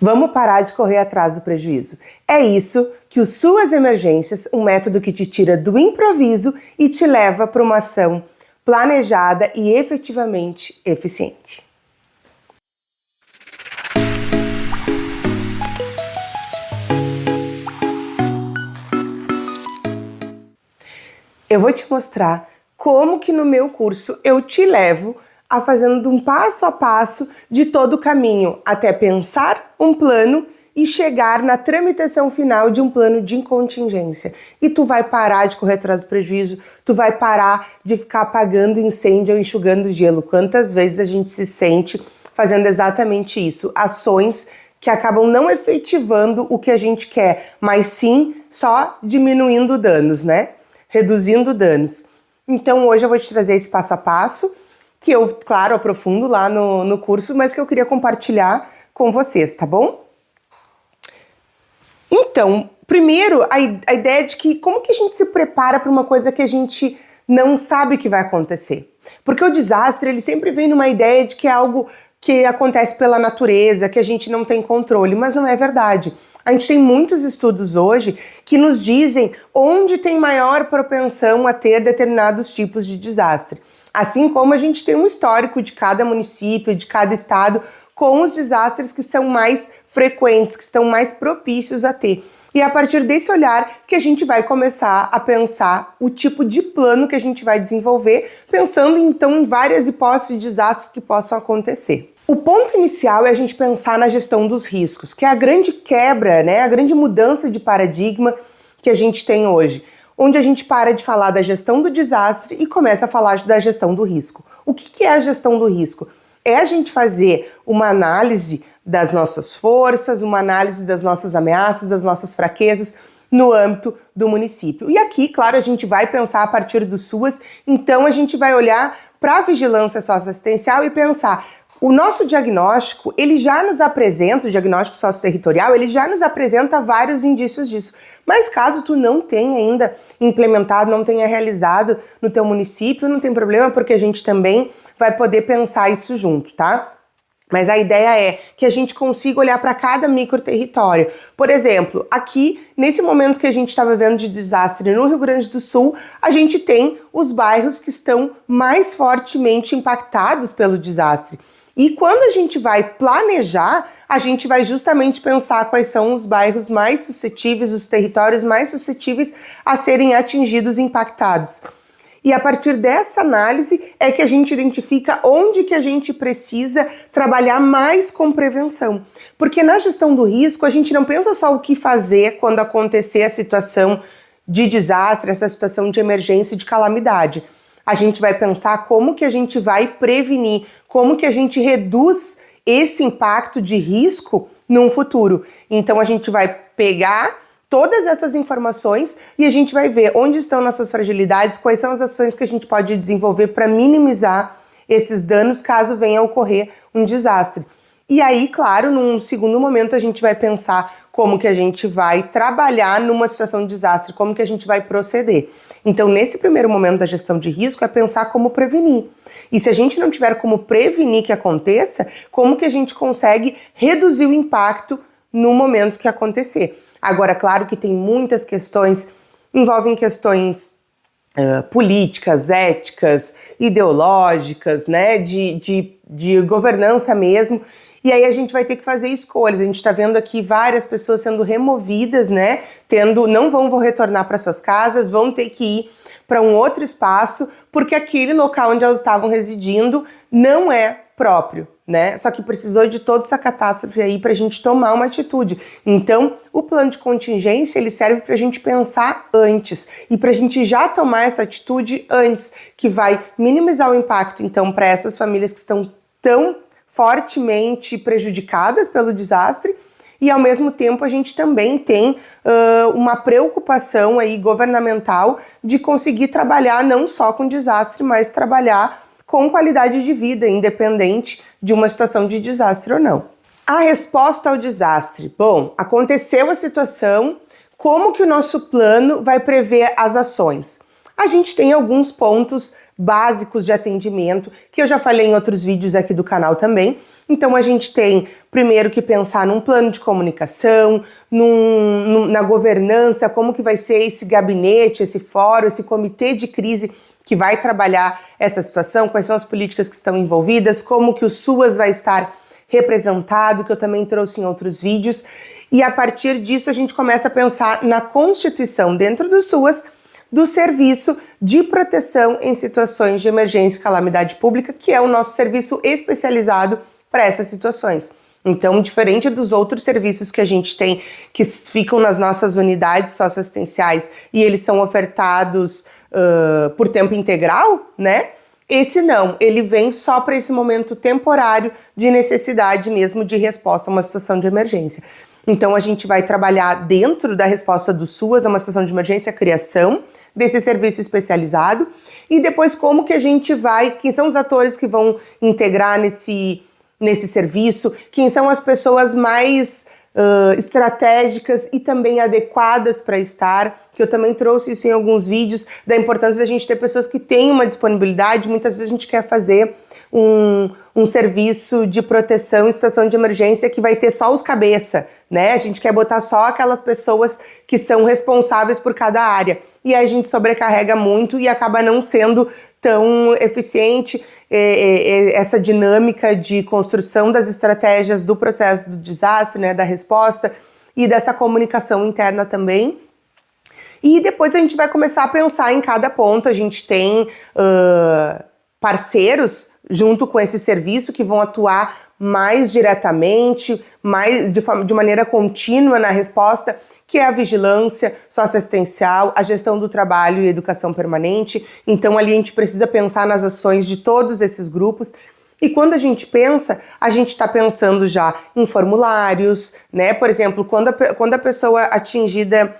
Vamos parar de correr atrás do prejuízo. É isso que o Suas Emergências, um método que te tira do improviso e te leva para uma ação planejada e efetivamente eficiente. Eu vou te mostrar como que no meu curso eu te levo a fazendo um passo a passo de todo o caminho até pensar um plano e chegar na tramitação final de um plano de contingência. E tu vai parar de correr atrás do prejuízo, tu vai parar de ficar apagando incêndio ou enxugando gelo. Quantas vezes a gente se sente fazendo exatamente isso? Ações que acabam não efetivando o que a gente quer, mas sim só diminuindo danos, né? Reduzindo danos. Então hoje eu vou te trazer esse passo a passo, que eu, claro, aprofundo lá no curso, mas que eu queria compartilhar com vocês, tá bom? Então, primeiro, a ideia de que como que a gente se prepara para uma coisa que a gente não sabe que vai acontecer. Porque o desastre, ele sempre vem numa ideia de que é algo que acontece pela natureza, que a gente não tem controle, mas não é verdade. A gente tem muitos estudos hoje que nos dizem onde tem maior propensão a ter determinados tipos de desastre. Assim como a gente tem um histórico de cada município, de cada estado, com os desastres que são mais frequentes, que estão mais propícios a ter. E é a partir desse olhar que a gente vai começar a pensar o tipo de plano que a gente vai desenvolver, pensando então em várias hipóteses de desastres que possam acontecer. O ponto inicial é a gente pensar na gestão dos riscos, que é a grande quebra, né, a grande mudança de paradigma que a gente tem hoje, onde a gente para de falar da gestão do desastre e começa a falar da gestão do risco. O que é a gestão do risco? É a gente fazer uma análise das nossas forças, uma análise das nossas ameaças, das nossas fraquezas no âmbito do município. E aqui, claro, a gente vai pensar a partir do SUAS, então a gente vai olhar para a vigilância socioassistencial e pensar: o nosso diagnóstico, ele já nos apresenta, o diagnóstico socioterritorial, ele já nos apresenta vários indícios disso. Mas caso tu não tenha ainda implementado, não tenha realizado no teu município, não tem problema, porque a gente também vai poder pensar isso junto, tá? Mas a ideia é que a gente consiga olhar para cada microterritório. Por exemplo, aqui, nesse momento que a gente está vivendo de desastre no Rio Grande do Sul, a gente tem os bairros que estão mais fortemente impactados pelo desastre. E quando a gente vai planejar, a gente vai justamente pensar quais são os bairros mais suscetíveis, os territórios mais suscetíveis a serem atingidos e impactados. E a partir dessa análise é que a gente identifica onde que a gente precisa trabalhar mais com prevenção. Porque na gestão do risco, a gente não pensa só o que fazer quando acontecer a situação de desastre, essa situação de emergência e de calamidade. A gente vai pensar como que a gente vai prevenir, como que a gente reduz esse impacto de risco num futuro. Então a gente vai pegar todas essas informações e a gente vai ver onde estão nossas fragilidades, quais são as ações que a gente pode desenvolver para minimizar esses danos caso venha a ocorrer um desastre. E aí, claro, num segundo momento a gente vai pensar como que a gente vai trabalhar numa situação de desastre, como que a gente vai proceder. Então, nesse primeiro momento da gestão de risco é pensar como prevenir. E se a gente não tiver como prevenir que aconteça, como que a gente consegue reduzir o impacto no momento que acontecer. Agora, claro que tem muitas questões, envolvem questões políticas, éticas, ideológicas, né, de governança mesmo. E aí a gente vai ter que fazer escolhas. A gente está vendo aqui várias pessoas sendo removidas, né? Não vão retornar para suas casas, vão ter que ir para um outro espaço, porque aquele local onde elas estavam residindo não é próprio, né? Só que precisou de toda essa catástrofe aí para a gente tomar uma atitude. Então, o plano de contingência, ele serve para a gente pensar antes e para a gente já tomar essa atitude antes, que vai minimizar o impacto, então, para essas famílias que estão tão fortemente prejudicadas pelo desastre, e ao mesmo tempo a gente também tem uma preocupação aí governamental de conseguir trabalhar não só com desastre, mas trabalhar com qualidade de vida, independente de uma situação de desastre ou não. A resposta ao desastre. Bom, aconteceu a situação, como que o nosso plano vai prever as ações? A gente tem alguns pontos básicos de atendimento, que eu já falei em outros vídeos aqui do canal também, Então a gente tem primeiro que pensar num plano de comunicação, na governança, como que vai ser esse gabinete, esse fórum, esse comitê de crise que vai trabalhar essa situação, quais são as políticas que estão envolvidas, como que o SUAS vai estar representado, que eu também trouxe em outros vídeos. E a partir disso a gente começa a pensar na constituição dentro do SUAS do Serviço de Proteção em Situações de Emergência e Calamidade Pública, que é o nosso serviço especializado para essas situações. Então, diferente dos outros serviços que a gente tem, que ficam nas nossas unidades socioassistenciais e eles são ofertados por tempo integral, né? Esse não, ele vem só para esse momento temporário de necessidade mesmo de resposta a uma situação de emergência. Então a gente vai trabalhar dentro da resposta do SUAS a uma situação de emergência, a criação desse serviço especializado e depois como que a gente vai, quem são os atores que vão integrar nesse serviço, quem são as pessoas mais estratégicas e também adequadas para estar, que eu também trouxe isso em alguns vídeos, da importância da gente ter pessoas que têm uma disponibilidade. Muitas vezes a gente quer fazer um serviço de proteção em situação de emergência que vai ter só os cabeça, né? A gente quer botar só aquelas pessoas que são responsáveis por cada área. E aí a gente sobrecarrega muito e acaba não sendo tão eficiente essa dinâmica de construção das estratégias do processo do desastre, né, da resposta e dessa comunicação interna também. E depois a gente vai começar a pensar em cada ponto. A gente tem parceiros junto com esse serviço que vão atuar mais diretamente, de maneira contínua na resposta, que é a vigilância socioassistencial, a gestão do trabalho e educação permanente. Então ali a gente precisa pensar nas ações de todos esses grupos. E quando a gente pensa, a gente está pensando já em formulários, né? Por exemplo, quando a pessoa atingida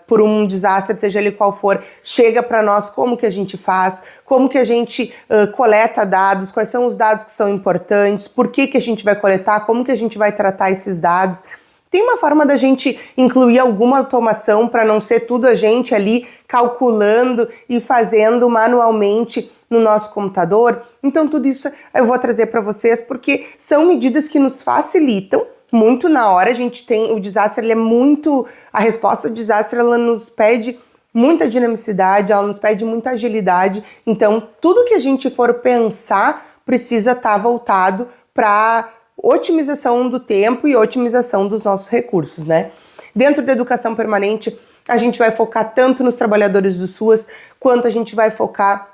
por um desastre, seja ele qual for, chega para nós, como que a gente faz, como que a gente coleta dados, quais são os dados que são importantes, por que a gente vai coletar, como que a gente vai tratar esses dados. Tem uma forma da gente incluir alguma automação para não ser tudo a gente ali calculando e fazendo manualmente no nosso computador. Então tudo isso eu vou trazer para vocês porque são medidas que nos facilitam muito na hora. A gente tem o desastre, ele é muito, a resposta ao desastre ela nos pede muita dinamicidade, ela nos pede muita agilidade. Então tudo que a gente for pensar precisa estar voltado para otimização do tempo e otimização dos nossos recursos, né? Dentro da educação permanente, a gente vai focar tanto nos trabalhadores do SUAS, quanto a gente vai focar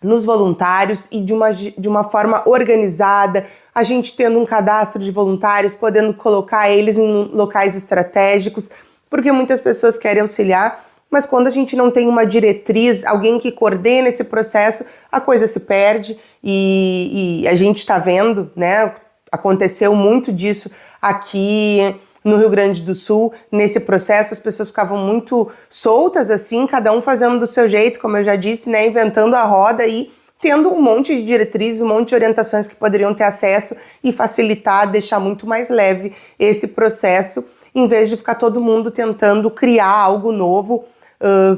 nos voluntários e de uma forma organizada, a gente tendo um cadastro de voluntários, podendo colocar eles em locais estratégicos, porque muitas pessoas querem auxiliar, mas quando a gente não tem uma diretriz, alguém que coordena esse processo, a coisa se perde e a gente está vendo, né? Aconteceu muito disso aqui no Rio Grande do Sul, nesse processo as pessoas ficavam muito soltas assim, cada um fazendo do seu jeito, como eu já disse, né, inventando a roda e tendo um monte de diretrizes, um monte de orientações que poderiam ter acesso e facilitar, deixar muito mais leve esse processo, em vez de ficar todo mundo tentando criar algo novo,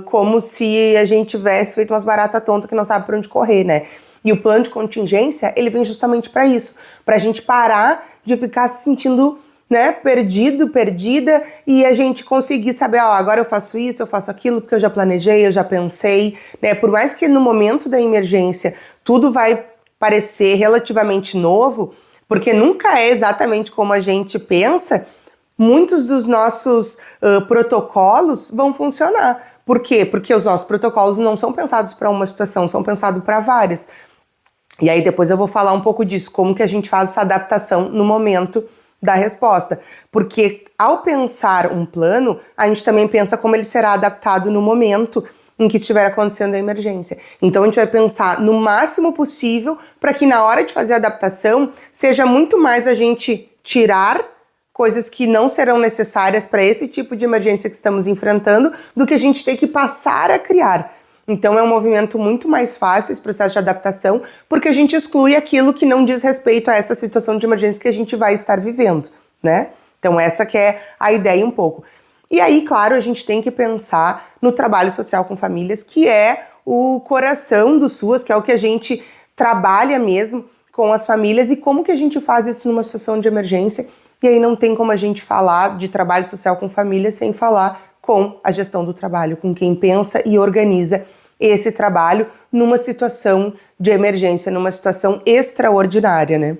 como se a gente tivesse feito umas baratas tontas que não sabe para onde correr, né? E o plano de contingência, ele vem justamente para isso, para a gente parar de ficar se sentindo, né, perdida, e a gente conseguir saber, ó, agora eu faço isso, eu faço aquilo, porque eu já planejei, eu já pensei, né? Por mais que no momento da emergência tudo vai parecer relativamente novo, porque nunca é exatamente como a gente pensa, muitos dos nossos protocolos vão funcionar. Por quê? Porque os nossos protocolos não são pensados para uma situação, são pensados para várias. E aí depois eu vou falar um pouco disso, como que a gente faz essa adaptação no momento da resposta. Porque ao pensar um plano, a gente também pensa como ele será adaptado no momento em que estiver acontecendo a emergência. Então a gente vai pensar no máximo possível para que na hora de fazer a adaptação seja muito mais a gente tirar coisas que não serão necessárias para esse tipo de emergência que estamos enfrentando, do que a gente ter que passar a criar. Então é um movimento muito mais fácil esse processo de adaptação, porque a gente exclui aquilo que não diz respeito a essa situação de emergência que a gente vai estar vivendo, né? Então essa que é a ideia um pouco. E aí, claro, a gente tem que pensar no trabalho social com famílias, que é o coração do SUAS, que é o que a gente trabalha mesmo com as famílias e como que a gente faz isso numa situação de emergência. E aí não tem como a gente falar de trabalho social com família sem falar com a gestão do trabalho, com quem pensa e organiza esse trabalho numa situação de emergência, numa situação extraordinária, né?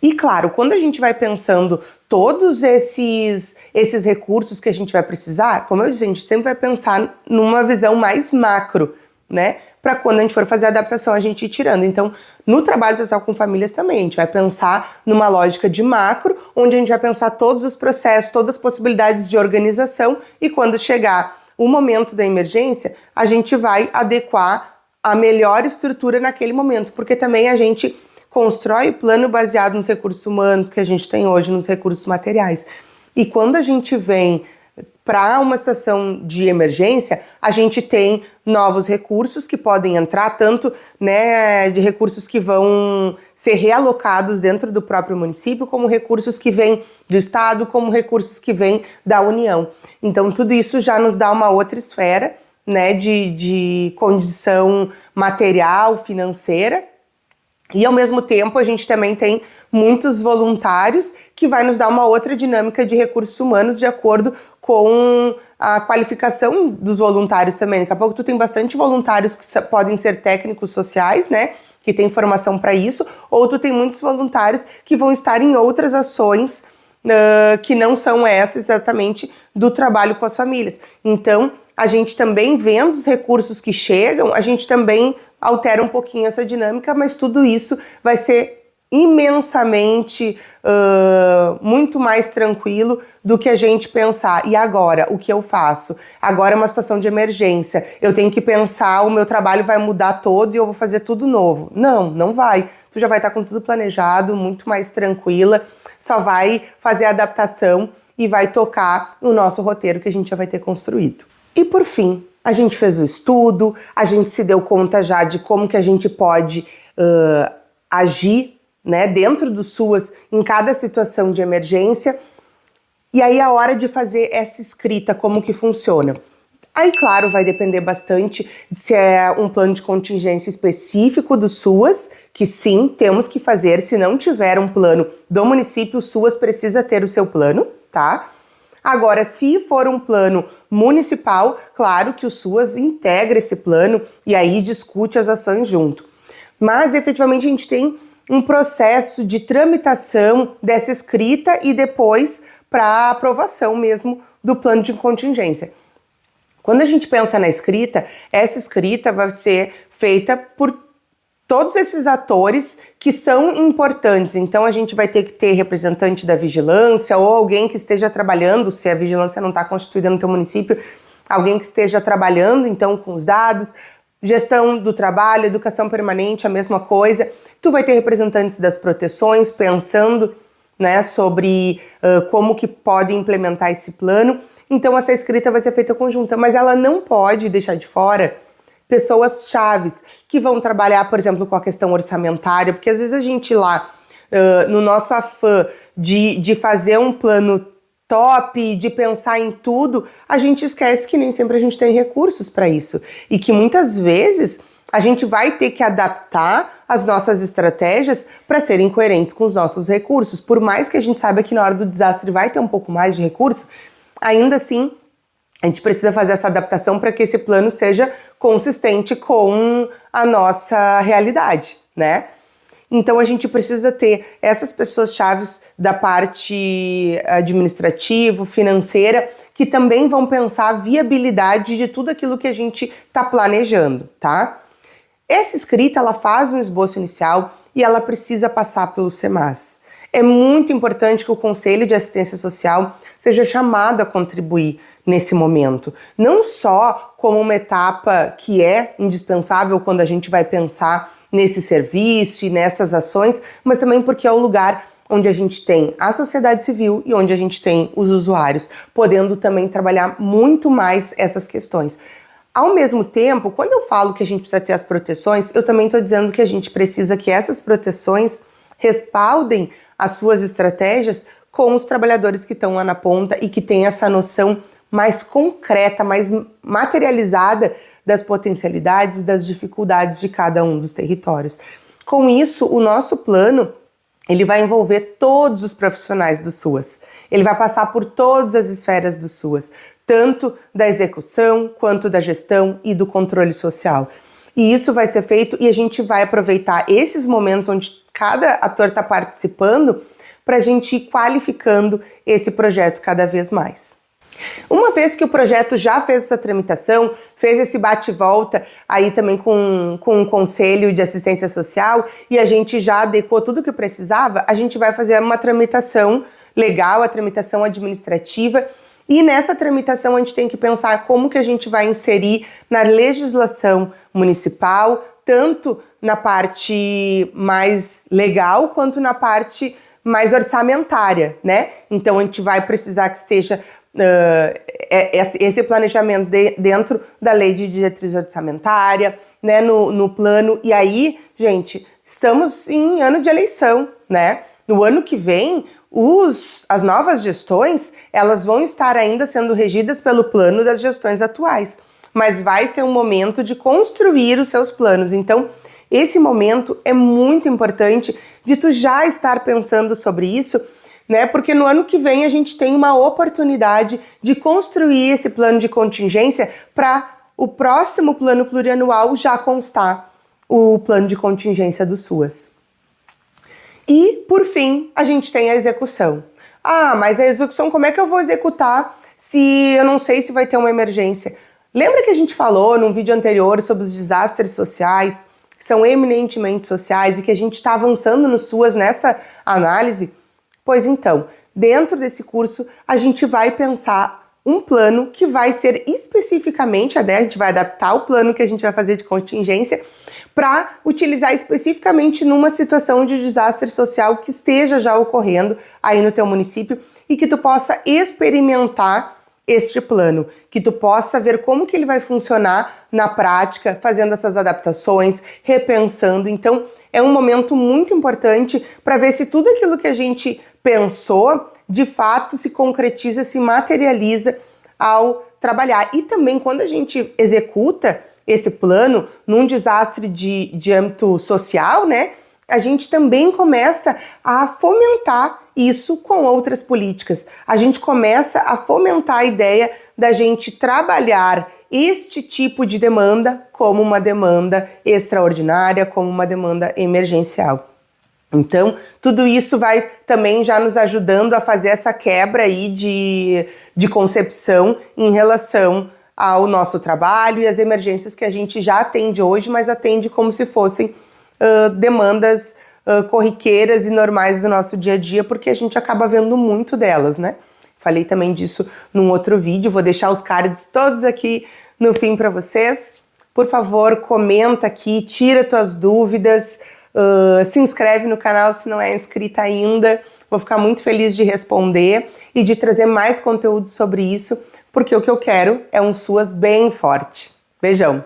E claro, quando a gente vai pensando todos esses recursos que a gente vai precisar, como eu disse, a gente sempre vai pensar numa visão mais macro, né? Para quando a gente for fazer a adaptação, a gente ir tirando. Então, no trabalho social com famílias também, a gente vai pensar numa lógica de macro, onde a gente vai pensar todos os processos, todas as possibilidades de organização, e quando chegar o momento da emergência, a gente vai adequar a melhor estrutura naquele momento, porque também a gente constrói o plano baseado nos recursos humanos que a gente tem hoje, nos recursos materiais. E quando a gente vem para uma situação de emergência, a gente tem novos recursos que podem entrar, tanto, né, de recursos que vão ser realocados dentro do próprio município, como recursos que vêm do Estado, como recursos que vêm da União. Então, tudo isso já nos dá uma outra esfera, né, de condição material, financeira. E, ao mesmo tempo, a gente também tem muitos voluntários que vai nos dar uma outra dinâmica de recursos humanos de acordo com a qualificação dos voluntários também. Daqui a pouco tu tem bastante voluntários que podem ser técnicos sociais, né? Que tem formação para isso, ou tu tem muitos voluntários que vão estar em outras ações que não são essas exatamente do trabalho com as famílias. Então, a gente também vendo os recursos que chegam, a gente também altera um pouquinho essa dinâmica, mas tudo isso vai ser imensamente muito mais tranquilo do que a gente pensar. E agora, o que eu faço? Agora é uma situação de emergência. Eu tenho que pensar, o meu trabalho vai mudar todo e eu vou fazer tudo novo. Não, não vai. Tu já vai estar com tudo planejado, muito mais tranquila, só vai fazer a adaptação e vai tocar o nosso roteiro que a gente já vai ter construído. E por fim, a gente fez o estudo, a gente se deu conta já de como que a gente pode agir, né, dentro do SUAS em cada situação de emergência. E aí a hora de fazer essa escrita, como que funciona. Aí, claro, vai depender bastante se é um plano de contingência específico do SUAS, que sim, temos que fazer. Se não tiver um plano do município, o SUAS precisa ter o seu plano, tá? Agora, se for um plano municipal, claro que o SUAS integra esse plano e aí discute as ações junto. Mas, efetivamente, a gente tem um processo de tramitação dessa escrita e depois para aprovação mesmo do plano de contingência. Quando a gente pensa na escrita, essa escrita vai ser feita por todos esses atores que são importantes. Então, a gente vai ter que ter representante da vigilância ou alguém que esteja trabalhando, se a vigilância não está constituída no teu município, alguém que esteja trabalhando, então, com os dados, gestão do trabalho, educação permanente, a mesma coisa. Tu vai ter representantes das proteções pensando, né, sobre como que pode implementar esse plano. Então, essa escrita vai ser feita conjunta, mas ela não pode deixar de fora pessoas chaves que vão trabalhar, por exemplo, com a questão orçamentária, porque às vezes a gente lá, no nosso afã de fazer um plano top, de pensar em tudo, a gente esquece que nem sempre a gente tem recursos para isso e que muitas vezes a gente vai ter que adaptar as nossas estratégias para serem coerentes com os nossos recursos. Por mais que a gente saiba que na hora do desastre vai ter um pouco mais de recurso, ainda assim a gente precisa fazer essa adaptação para que esse plano seja consistente com a nossa realidade, né? Então a gente precisa ter essas pessoas chaves da parte administrativa, financeira, que também vão pensar a viabilidade de tudo aquilo que a gente está planejando, tá? Essa escrita, ela faz um esboço inicial e ela precisa passar pelo SEMAS. É muito importante que o Conselho de Assistência Social seja chamado a contribuir nesse momento. Não só como uma etapa que é indispensável quando a gente vai pensar nesse serviço e nessas ações, mas também porque é o lugar onde a gente tem a sociedade civil e onde a gente tem os usuários, podendo também trabalhar muito mais essas questões. Ao mesmo tempo, quando eu falo que a gente precisa ter as proteções, eu também estou dizendo que a gente precisa que essas proteções respaldem as suas estratégias com os trabalhadores que estão lá na ponta e que têm essa noção mais concreta, mais materializada das potencialidades, das dificuldades de cada um dos territórios. Com isso, o nosso plano ele vai envolver todos os profissionais do SUAS. Ele vai passar por todas as esferas do SUAS, tanto da execução, quanto da gestão e do controle social. E isso vai ser feito e a gente vai aproveitar esses momentos onde cada ator está participando para a gente ir qualificando esse projeto cada vez mais. Uma vez que o projeto já fez essa tramitação, fez esse bate-volta aí também com o Conselho de Assistência Social e a gente já adequou tudo o que precisava, a gente vai fazer uma tramitação legal, a tramitação administrativa, e nessa tramitação a gente tem que pensar como que a gente vai inserir na legislação municipal, tanto na parte mais legal quanto na parte mais orçamentária, né? Então a gente vai precisar que esteja esse planejamento dentro da lei de diretriz orçamentária, né, no plano. E aí, gente, estamos em ano de eleição, né? No ano que vem, as novas gestões, elas vão estar ainda sendo regidas pelo plano das gestões atuais, mas vai ser um momento de construir os seus planos. Então, esse momento é muito importante de tu já estar pensando sobre isso, né? Porque no ano que vem a gente tem uma oportunidade de construir esse plano de contingência para o próximo plano plurianual já constar o plano de contingência do SUAS. E, por fim, a gente tem a execução. Ah, mas a execução, como é que eu vou executar se eu não sei se vai ter uma emergência? Lembra que a gente falou num vídeo anterior sobre os desastres sociais, que são eminentemente sociais e que a gente está avançando no SUAS nessa análise? Pois então, dentro desse curso, a gente vai pensar um plano que vai ser especificamente, a gente vai adaptar o plano que a gente vai fazer de contingência para utilizar especificamente numa situação de desastre social que esteja já ocorrendo aí no teu município e que tu possa experimentar este plano, que tu possa ver como que ele vai funcionar na prática, fazendo essas adaptações, repensando. Então, é um momento muito importante para ver se tudo aquilo que a gente pensou, de fato, se concretiza, se materializa ao trabalhar. E também, quando a gente executa esse plano num desastre de âmbito social, né, a gente também começa a fomentar isso com outras políticas. A gente começa a fomentar a ideia da gente trabalhar este tipo de demanda como uma demanda extraordinária, como uma demanda emergencial. Então, tudo isso vai também já nos ajudando a fazer essa quebra aí de concepção em relação ao nosso trabalho e as emergências que a gente já atende hoje, mas atende como se fossem demandas corriqueiras e normais do nosso dia a dia, porque a gente acaba vendo muito delas, né? Falei também disso num outro vídeo, vou deixar os cards todos aqui no fim para vocês. Por favor, comenta aqui, tira tuas dúvidas, se inscreve no canal se não é inscrita ainda. Vou ficar muito feliz de responder e de trazer mais conteúdo sobre isso, porque o que eu quero é um SUAS bem forte. Beijão!